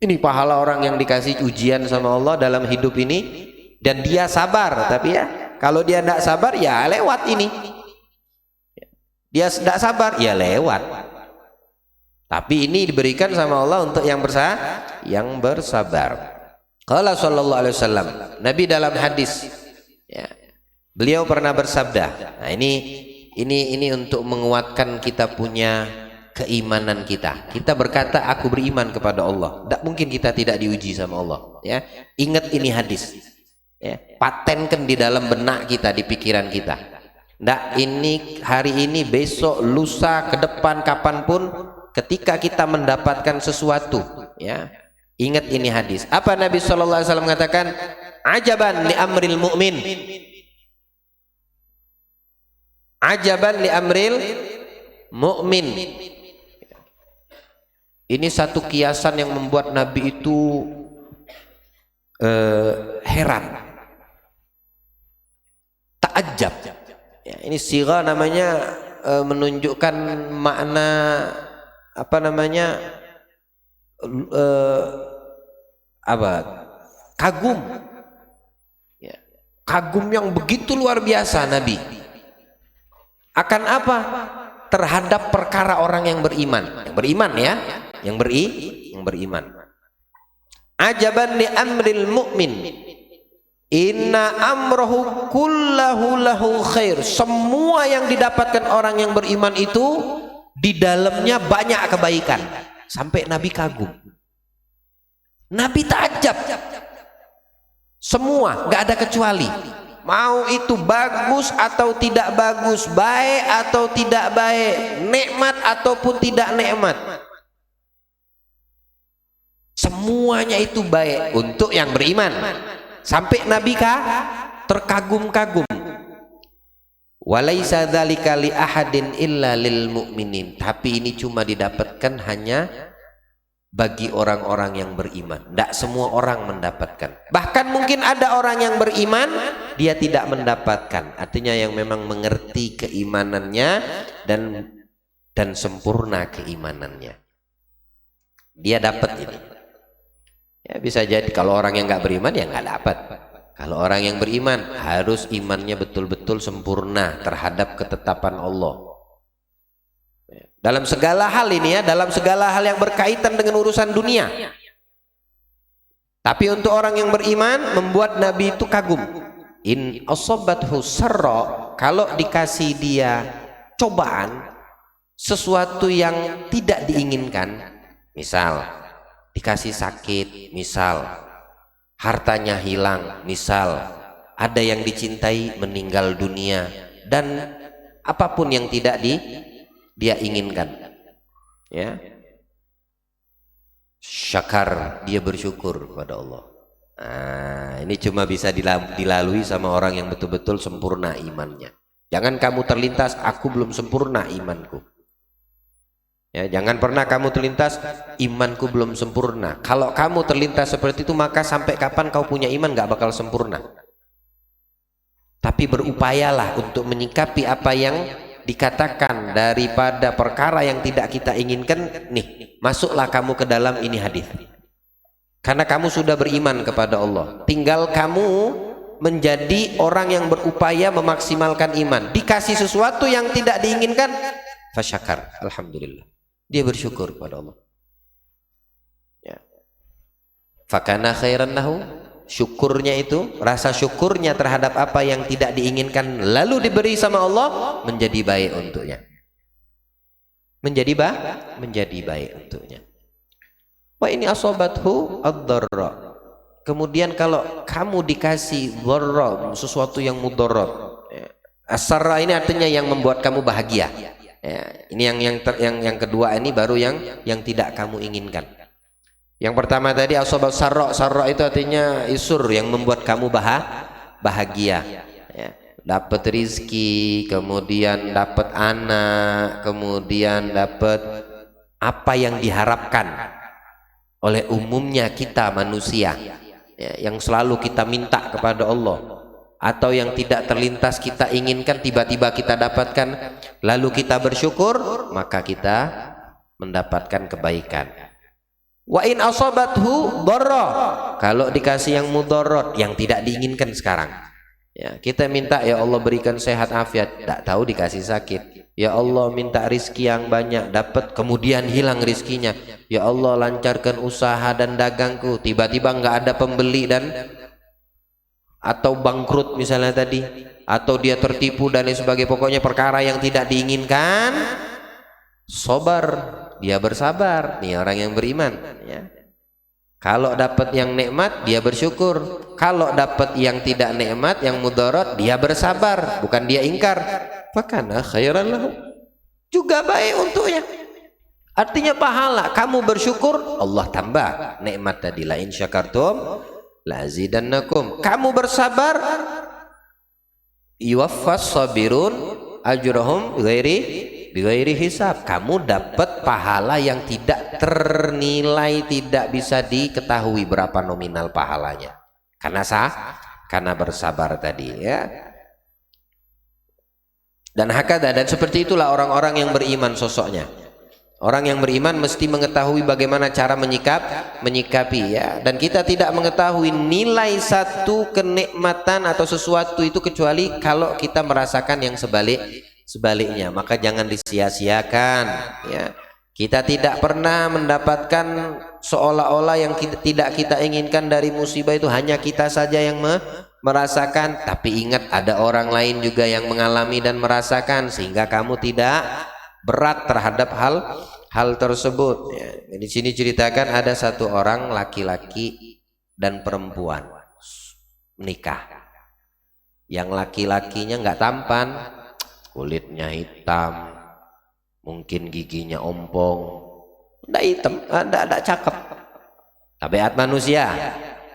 Ini pahala orang yang dikasih ujian sama Allah dalam hidup ini dan dia sabar. Tapi ya kalau dia tidak sabar ya lewat ini. Dia tidak sabar ya lewat. Tapi ini diberikan sama Allah untuk yang bersabar. Qala sallallahu alaihi wasallam, Nabi dalam hadis, ya, beliau pernah bersabda. Nah ini untuk menguatkan kita punya keimanan kita. Kita berkata aku beriman kepada Allah. Tidak mungkin kita tidak diuji sama Allah. Ya, ingat ini hadis. Ya, patenkan di dalam benak kita, di pikiran kita. Tidak ini hari ini, besok, lusa, ke depan, kapanpun, ketika kita mendapatkan sesuatu, ya, ingat ini hadis. Apa Nabi Shallallahu Alaihi Wasallam mengatakan? Ajaban li amril mu'min. Ajaban li amril mu'min. Ini satu kiasan yang membuat Nabi itu heran, ta'ajab. Ya, ini sirah namanya, menunjukkan makna apa namanya, kagum. Kagum yang begitu luar biasa Nabi. Akan apa? Terhadap perkara orang yang beriman. Yang beriman ya, yang beriman. Ajaban li amril mu'min. Inna amrohu kullahu lahu khair. Semua yang didapatkan orang yang beriman itu di dalamnya banyak kebaikan. Sampai Nabi kagum. Nabi takjab. Semua, nggak ada kecuali. Mau itu bagus atau tidak bagus, baik atau tidak baik, nikmat ataupun tidak nikmat, semuanya itu baik untuk yang beriman. Sampai Nabi terkagum-kagum. Walaisa dzalika li ahadin illa lil mu'minin. Tapi ini cuma didapatkan hanya bagi orang-orang yang beriman. Tidak semua orang mendapatkan. Bahkan mungkin ada orang yang beriman dia tidak mendapatkan. Artinya yang memang mengerti keimanannya dan sempurna keimanannya, dia dapat ini. Ya bisa jadi kalau orang yang nggak beriman ya nggak dapat. Kalau orang yang beriman harus imannya betul-betul sempurna terhadap ketetapan Allah. Dalam segala hal ini ya, dalam segala hal yang berkaitan dengan urusan dunia. Tapi untuk orang yang beriman membuat Nabi itu kagum. In asabathu sarra, kalau dikasih dia cobaan, sesuatu yang tidak diinginkan, misal dikasih sakit, misal hartanya hilang, misal ada yang dicintai meninggal dunia, dan apapun yang tidak dia inginkan, ya, syakar, dia bersyukur kepada Allah. Nah, ini cuma bisa dilalui sama orang yang betul-betul sempurna imannya. Jangan kamu terlintas, aku belum sempurna imanku. Ya, jangan pernah kamu terlintas, imanku belum sempurna. Kalau kamu terlintas seperti itu, maka sampai kapan kau punya iman gak bakal sempurna. Tapi berupayalah untuk menyikapi apa yang dikatakan daripada perkara yang tidak kita inginkan. Nih, masuklah kamu ke dalam ini hadis. Karena kamu sudah beriman kepada Allah, tinggal kamu menjadi orang yang berupaya memaksimalkan iman. Dikasih sesuatu yang tidak diinginkan, fasyakar, alhamdulillah, dia bersyukur kepada Allah, ya. Fakana khairan lahu, syukurnya itu, rasa syukurnya terhadap apa yang tidak diinginkan lalu diberi sama Allah, menjadi baik untuknya, menjadi baik untuknya. Wa ini asobathu ad-dharra. Kemudian kalau kamu dikasih dharra, sesuatu yang mudarat, as-sarra ini artinya yang membuat kamu bahagia, ya. Ini yang kedua, ini baru yang tidak kamu inginkan. Yang pertama tadi asobat sarra, sarra itu artinya isur, yang membuat kamu bahagia, ya. Dapat rizki, kemudian dapat anak, kemudian dapat apa yang diharapkan oleh umumnya kita manusia, ya, yang selalu kita minta kepada Allah, atau yang tidak terlintas kita inginkan tiba-tiba kita dapatkan, lalu kita bersyukur, maka kita mendapatkan kebaikan. Wa in asabathu dharra, kalau dikasih yang mudarat, yang tidak diinginkan sekarang, ya, kita minta, ya Allah berikan sehat afiat, tidak tahu dikasih sakit. Ya Allah minta rizki yang banyak, dapat kemudian hilang rizkinya. Ya Allah lancarkan usaha dan dagangku, tiba-tiba nggak ada pembeli, dan atau bangkrut misalnya tadi, atau dia tertipu dan lain sebagainya, pokoknya perkara yang tidak diinginkan. Sabar, dia bersabar, nih orang yang beriman, ya. Kalau dapat yang nikmat dia bersyukur, kalau dapat yang tidak nikmat, yang mudarat, dia bersabar, bukan dia ingkar. Fakana khairan lahu, juga baik untuknya. Artinya pahala, kamu bersyukur, Allah tambah nikmat tadi. La in syakartum la azidannakum. Kamu bersabar, yuwaffas sabirun ajrahum bighairi hisab. Kamu dapat pahala yang tidak ternilai, tidak bisa diketahui berapa nominal pahalanya. Karena bersabar tadi, ya. Dan hakada, dan seperti itulah orang-orang yang beriman sosoknya. Orang yang beriman mesti mengetahui bagaimana cara menyikapi, ya. Dan kita tidak mengetahui nilai satu kenikmatan atau sesuatu itu kecuali kalau kita merasakan yang sebaliknya. Maka jangan disia-siakan, ya. Kita tidak pernah mendapatkan seolah-olah yang tidak kita inginkan dari musibah itu hanya kita saja yang merasakan, tapi ingat ada orang lain juga yang mengalami dan merasakan, sehingga kamu tidak berat terhadap hal tersebut, ya. Di sini ceritakan ada satu orang laki-laki dan perempuan menikah. Yang laki-lakinya nggak tampan, kulitnya hitam, mungkin giginya ompong, nggak hitam, nggak cakep, tabiat manusia,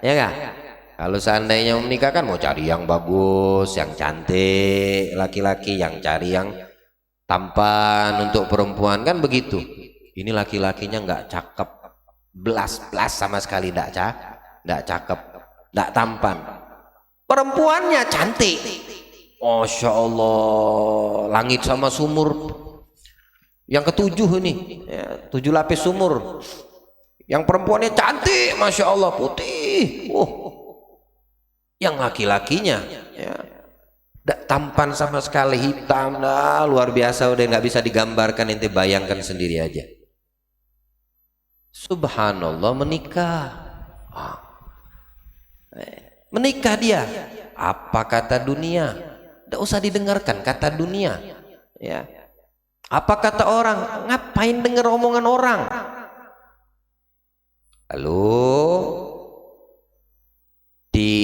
ya nggak? Kalau seandainya menikah kan mau cari yang bagus, yang cantik, laki-laki yang cari yang tampan untuk perempuan, kan begitu. Ini laki-lakinya nggak cakep, belas sama sekali, nggak cakep, nggak tampan. Perempuannya cantik, Masya Allah, langit sama sumur. Yang ketujuh ini, ya, 7 lapis sumur. Yang perempuannya cantik, Masya Allah, putih. Yang laki-lakinya, ya, tidak tampan sama sekali, hitam, nah, luar biasa, udah nggak bisa digambarkan, ente bayangkan sendiri aja. Subhanallah, menikah. Menikah dia. Apa kata dunia? Tidak usah didengarkan kata dunia, ya. Apa kata orang? Ngapain dengar omongan orang? Lalu di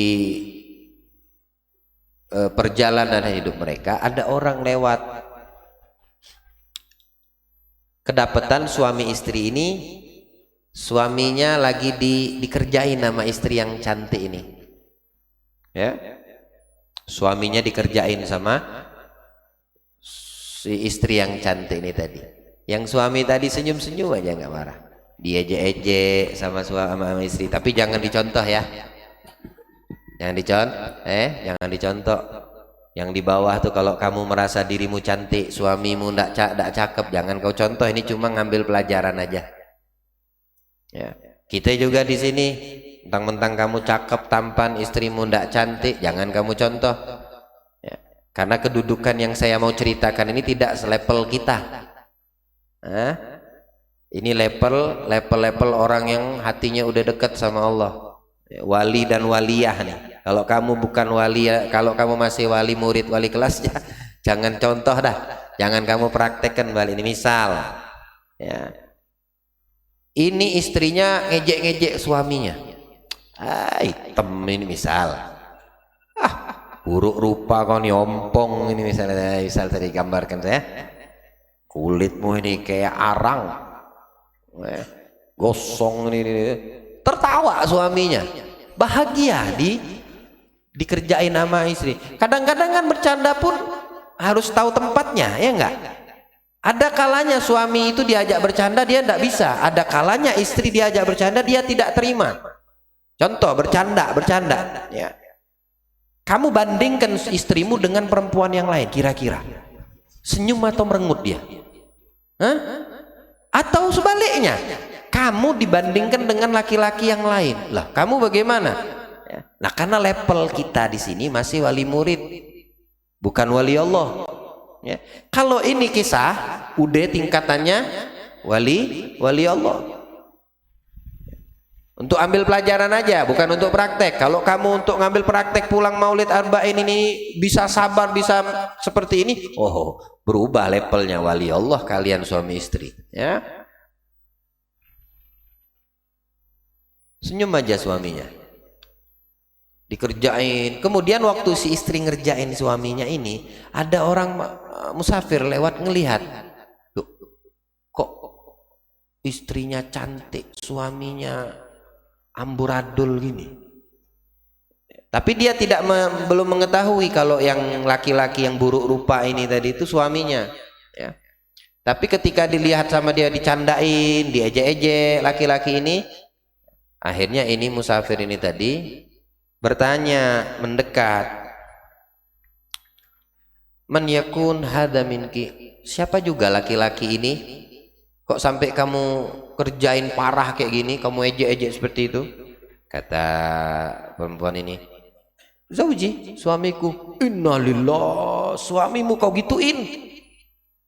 perjalanan hidup mereka ada orang lewat, kedapatan suami istri ini, suaminya lagi dikerjain sama istri yang cantik ini, ya. Suaminya dikerjain sama si istri yang cantik ini tadi. Yang suami tadi senyum-senyum aja, nggak marah, diejek-ejek sama istri. Tapi jangan dicontoh, ya. Jangan dicontoh. Yang di bawah tuh, kalau kamu merasa dirimu cantik, suamimu ndak cakep, jangan kau contoh. Ini cuma ngambil pelajaran aja, ya. Kita juga di sini, mentang-mentang kamu cakep, tampan, istrimu ndak cantik, jangan kamu contoh, ya. Karena kedudukan yang saya mau ceritakan ini tidak selevel kita. Ini level orang yang hatinya udah dekat sama Allah, wali dan waliyah nih. Kalau kamu bukan wali, kalau kamu masih wali murid, wali kelas, ya, jangan contoh dah, jangan kamu praktekkan balik. Ini misal, ya, ini istrinya ngejek-ngejek suaminya, hitam ini misal, buruk rupa kau nih, ompong ini misalnya, misal tadi gambarkan saya, kulitmu ini kayak arang, gosong ini. Tertawa suaminya, bahagia dikerjain sama istri. Kadang-kadang kan bercanda pun harus tahu tempatnya, ya enggak? Ada kalanya suami itu diajak bercanda dia tidak bisa, ada kalanya istri diajak bercanda dia tidak terima. Contoh bercanda, ya. Kamu bandingkan istrimu dengan perempuan yang lain, kira-kira senyum atau merengut dia? Atau sebaliknya, kamu dibandingkan dengan laki-laki yang lain, lah kamu bagaimana? Nah, karena level kita di sini masih wali murid, bukan wali Allah, ya. Kalau ini kisah udah tingkatannya wali Allah. Untuk ambil pelajaran aja, bukan untuk praktek. Kalau kamu untuk ngambil praktek pulang maulid arba'in ini bisa sabar, bisa seperti ini, berubah levelnya wali Allah kalian suami istri, ya. Senyum aja suaminya, dikerjain. Kemudian waktu si istri ngerjain suaminya ini, ada orang musafir lewat ngelihat, kok istrinya cantik, suaminya amburadul gini. Tapi dia belum mengetahui kalau yang laki-laki yang buruk rupa ini tadi itu suaminya, ya. Tapi ketika dilihat sama dia, dicandain, diejek-ejek laki-laki ini, akhirnya ini musafir ini tadi bertanya, mendekat, man yakun hadza minki, siapa juga laki-laki ini, kok sampai kamu kerjain parah kayak gini, kamu ejek-ejek seperti itu? Kata perempuan ini, zauji, suamiku. Innalillah, suamimu kau gituin?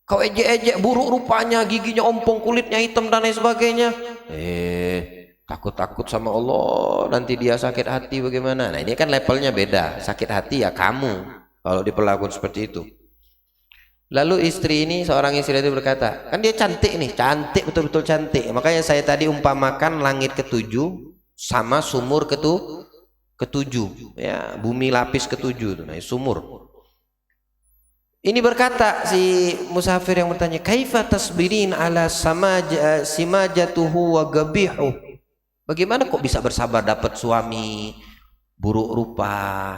Kau ejek-ejek, buruk rupanya, giginya ompong, kulitnya hitam dan lain sebagainya. Takut-takut sama Allah, nanti dia sakit hati bagaimana? Nah ini kan levelnya beda. Sakit hati ya kamu kalau diperlakukan seperti itu. Lalu istri ini, seorang istri itu berkata, kan dia cantik nih, cantik, betul-betul cantik. Makanya saya tadi umpamakan langit ketujuh sama sumur ketujuh, ya, bumi lapis ketujuh, nah, sumur. Ini berkata si musafir yang bertanya, kaifa tasbirin ala simajatuhu wa gabihu. Bagaimana kok bisa bersabar dapat suami buruk rupa,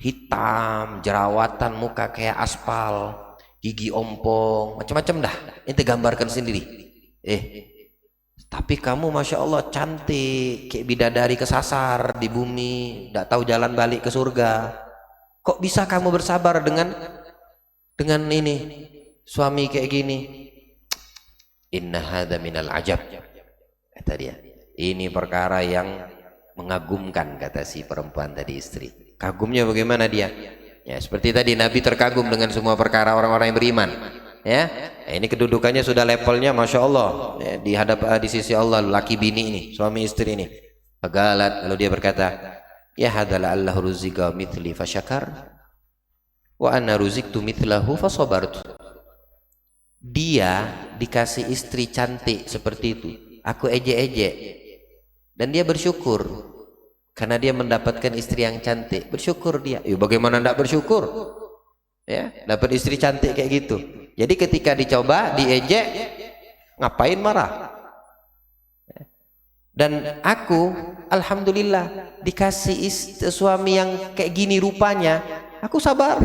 hitam, jerawatan, muka kayak aspal, gigi ompong, macam-macam dah. Ente gambarkan sendiri. Tapi kamu masya Allah cantik, kayak bidadari kesasar di bumi, tidak tahu jalan balik ke surga. Kok bisa kamu bersabar dengan ini suami kayak gini? Inna hadza minal ajab, kata dia. Ini perkara yang mengagumkan, kata si perempuan tadi, istri. Kagumnya bagaimana dia? Ya seperti tadi Nabi terkagum dengan semua perkara orang-orang yang beriman. Ya, ini kedudukannya sudah levelnya masya Allah, ya, di sisi Allah, laki bini ini, suami istri ini. Pagalat, lalu dia berkata, ya hadala Allah ruzika mithli fasyakar wa anna ruziktu mithlahu fasabartu. Dia dikasih istri cantik seperti itu, aku ejek-ejek, dan dia bersyukur karena dia mendapatkan istri yang cantik. Bersyukur dia. Bagaimana tidak bersyukur? Ya, dapat istri cantik kayak gitu. Jadi ketika dicoba, diejek, ngapain marah? Dan aku, alhamdulillah, dikasih suami yang kayak gini rupanya, aku sabar.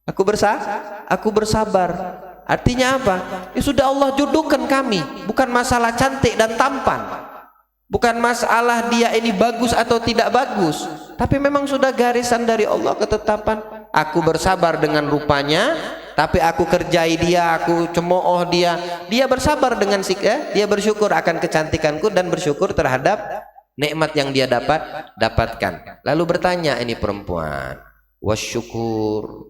Aku bersabar. Artinya apa? Ya sudah, Allah jodohkan kami. Bukan masalah cantik dan tampan. Bukan masalah dia ini bagus atau tidak bagus, tapi memang sudah garisan dari Allah, ketetapan. Aku bersabar dengan rupanya, tapi aku kerjai dia, aku cemooh dia. Dia bersabar dengan dia bersyukur akan kecantikanku dan bersyukur terhadap nikmat yang dia dapatkan. Lalu bertanya ini perempuan, wasyakur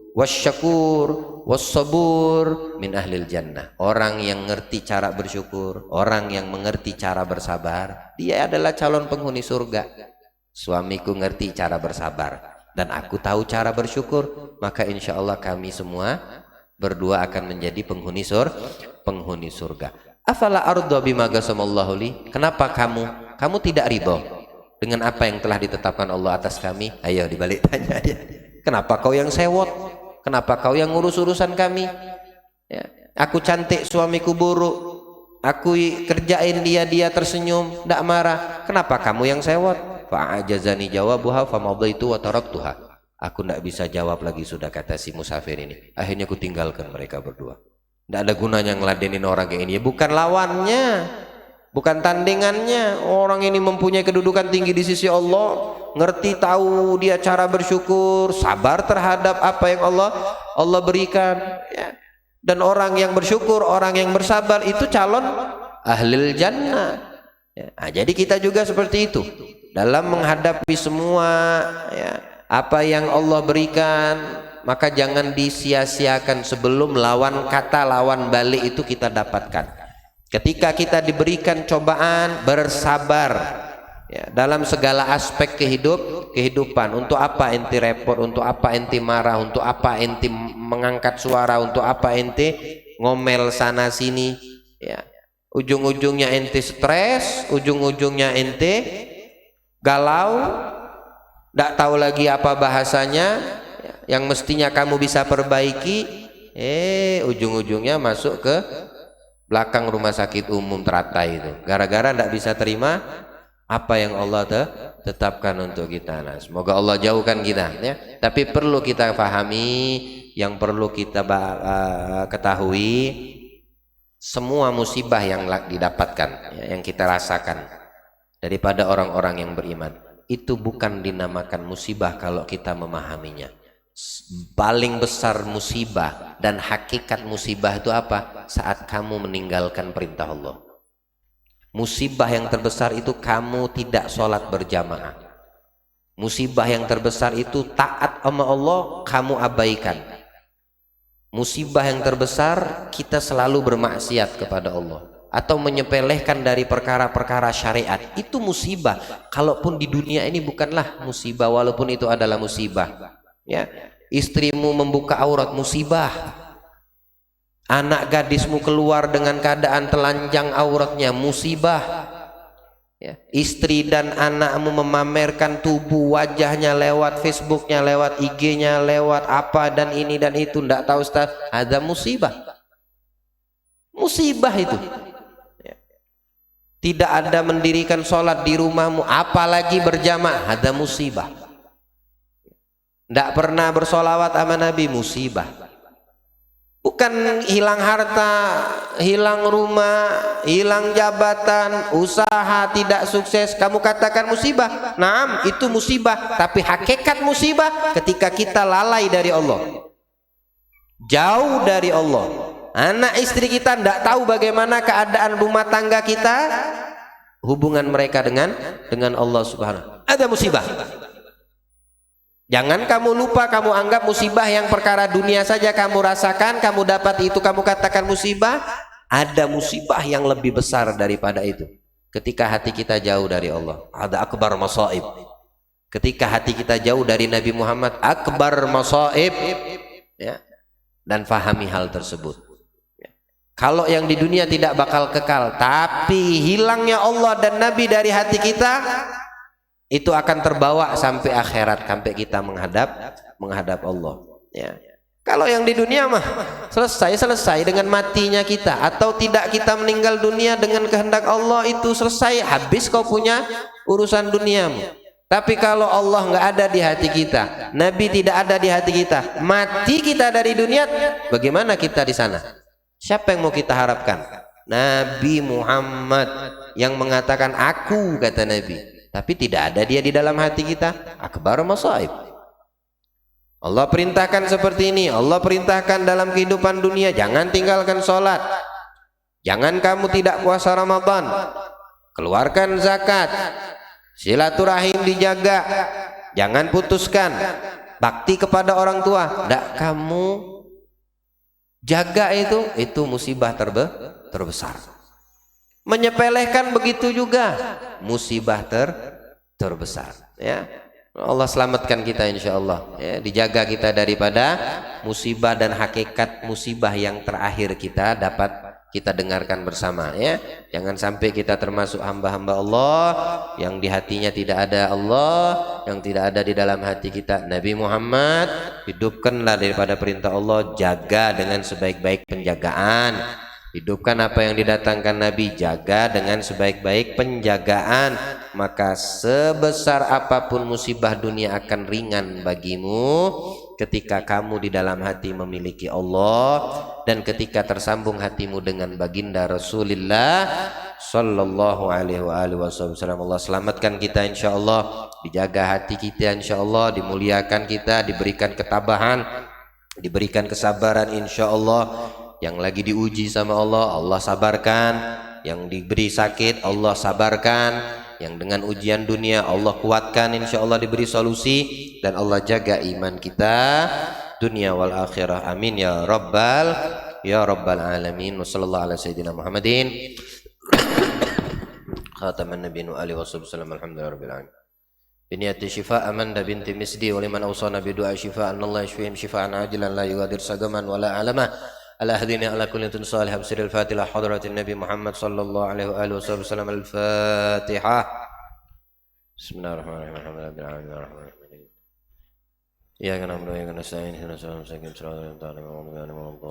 wassabur min ahlil jannah. Orang yang ngerti cara bersyukur, orang yang mengerti cara bersabar, dia adalah calon penghuni surga. Suamiku ngerti cara bersabar dan aku tahu cara bersyukur, maka insya Allah kami semua berdua akan menjadi penghuni surga. Afala arda bima qasamallahu li. Kenapa kamu tidak ridho dengan apa yang telah ditetapkan Allah atas kami? Ayo dibalik tanya dia. Kenapa kau yang sewot? Kenapa kau yang ngurus urusan kami? Ya, aku cantik, suamiku buruk. Aku kerjain dia tersenyum, tidak marah. Kenapa kamu yang sewot? Fa'ajazani jawabuha famadaitu wa taraktuha. Aku tidak bisa jawab lagi sudah, kata si musafir ini. Akhirnya aku tinggalkan mereka berdua. Tidak ada gunanya ngeladenin orang kayak ini. Bukan lawannya, bukan tandingannya. Orang ini mempunyai kedudukan tinggi di sisi Allah, ngerti, tahu dia cara bersyukur, sabar terhadap apa yang Allah berikan, ya. Dan orang yang bersyukur, orang yang bersabar itu calon ahlil jannah, ya. Nah, jadi kita juga seperti itu dalam menghadapi semua, ya, apa yang Allah berikan, maka jangan disia-siakan sebelum lawan kata, lawan balik itu kita dapatkan. Ketika kita diberikan cobaan, bersabar, ya, dalam segala aspek kehidupan. Untuk apa ente repot, untuk apa ente marah, untuk apa ente mengangkat suara, untuk apa ente ngomel sana sini, ya. Ujung-ujungnya ente stres, ujung-ujungnya ente galau, tidak tahu lagi apa bahasanya, ya, yang mestinya kamu bisa perbaiki, ujung-ujungnya masuk ke belakang rumah sakit umum teratai itu, gara-gara tidak bisa terima apa yang Allah tetapkan untuk kita. Nah, semoga Allah jauhkan kita, ya. Tapi perlu kita pahami, yang perlu kita ketahui, semua musibah yang didapatkan, ya, yang kita rasakan daripada orang-orang yang beriman, itu bukan dinamakan musibah kalau kita memahaminya. Paling besar musibah dan hakikat musibah itu apa? Saat kamu meninggalkan perintah Allah. Musibah yang terbesar itu kamu tidak sholat berjamaah. Musibah yang terbesar itu taat sama Allah kamu abaikan. Musibah yang terbesar kita selalu bermaksiat kepada Allah atau menyepelekan dari perkara-perkara syariat. Itu musibah. Kalaupun di dunia ini bukanlah musibah, walaupun itu adalah musibah. Ya, istrimu membuka aurat, musibah. Anak gadismu keluar dengan keadaan telanjang auratnya, musibah. Ya, istri dan anakmu memamerkan tubuh wajahnya lewat Facebooknya, lewat IG-nya, lewat apa dan ini dan itu, tidak tahu Ustaz, ada musibah. Musibah itu. Ya. Tidak ada mendirikan sholat di rumahmu, apalagi berjamaah, ada musibah. Tidak pernah bersolawat sama Nabi, musibah. Bukan hilang harta, hilang rumah, hilang jabatan, usaha tidak sukses, kamu katakan musibah. Naam, itu musibah. Tapi hakikat musibah ketika kita lalai dari Allah, jauh dari Allah. Anak istri kita tidak tahu bagaimana keadaan rumah tangga kita, hubungan mereka dengan Allah Subhanahu. Ada musibah. Jangan kamu lupa, kamu anggap musibah yang perkara dunia saja kamu rasakan, kamu dapat itu, kamu katakan musibah. Ada musibah yang lebih besar daripada itu. Ketika hati kita jauh dari Allah, ada akbar masaib. Ketika hati kita jauh dari Nabi Muhammad, akbar masaib. Ya. Dan fahami hal tersebut. Ya. Kalau yang di dunia tidak bakal kekal, tapi hilangnya Allah dan Nabi dari hati kita, itu akan terbawa sampai akhirat, sampai kita menghadap Allah. Ya. Kalau yang di dunia mah selesai dengan matinya kita, atau tidak kita meninggal dunia dengan kehendak Allah, itu selesai, habis kau punya urusan duniamu. Tapi kalau Allah nggak ada di hati kita, Nabi tidak ada di hati kita, mati kita dari dunia, bagaimana kita di sana? Siapa yang mau kita harapkan? Nabi Muhammad yang mengatakan aku, kata Nabi. Tapi tidak ada dia di dalam hati kita, akbar masaib. Allah perintahkan seperti ini, Allah perintahkan dalam kehidupan dunia, jangan tinggalkan sholat, jangan kamu tidak puasa Ramadan, keluarkan zakat, silaturahim dijaga, jangan putuskan, bakti kepada orang tua, tidak kamu jaga, itu musibah terbesar. Menyepelekan begitu juga musibah terbesar. Ya, Allah selamatkan kita insya Allah. Ya, dijaga kita daripada musibah dan hakikat musibah yang terakhir kita dapat kita dengarkan bersama. Ya, jangan sampai kita termasuk hamba-hamba Allah yang di hatinya tidak ada Allah, yang tidak ada di dalam hati kita Nabi Muhammad. Hidupkanlah daripada perintah Allah, jaga dengan sebaik-baik penjagaan. Hidupkan apa yang didatangkan Nabi, jaga dengan sebaik-baik penjagaan, maka sebesar apapun musibah dunia akan ringan bagimu ketika kamu di dalam hati memiliki Allah, dan ketika tersambung hatimu dengan baginda Rasulullah sallallahu alaihi wasallam. Allah selamatkan kita insyaallah, dijaga hati kita insyaallah, dimuliakan kita, diberikan ketabahan, diberikan kesabaran insyaallah. Yang lagi diuji sama Allah, Allah sabarkan. Yang diberi sakit, Allah sabarkan. Yang dengan ujian dunia, Allah kuatkan, insya Allah diberi solusi. Dan Allah jaga iman kita dunia wal akhirah, amin ya rabbal alamin. Wassallallahu ala sayyidina Muhammadin khataman nabiyyin wa alihi wasallam. Alhamdulillah rabbil alamin. Biniyati shifa Amanda binti Misdi wa liman awsana bidu'a shifa anallahu yashfihim shifaan ajilan la yugadir sagaman wala alama. على أهدنا على كل صالح بسر الفاتحة حضرة النبي محمد صلى الله عليه وآله وسلم. الفاتحة. بسم الله الرحمن الرحيم. الحمد لله رب العالمين الرحمن الرحيم إياك نعبد وإياك نستعين اهدنا الصراط المستقيم صراط الذين أنعمت عليهم غير المغضوب عليهم ولا الضالين.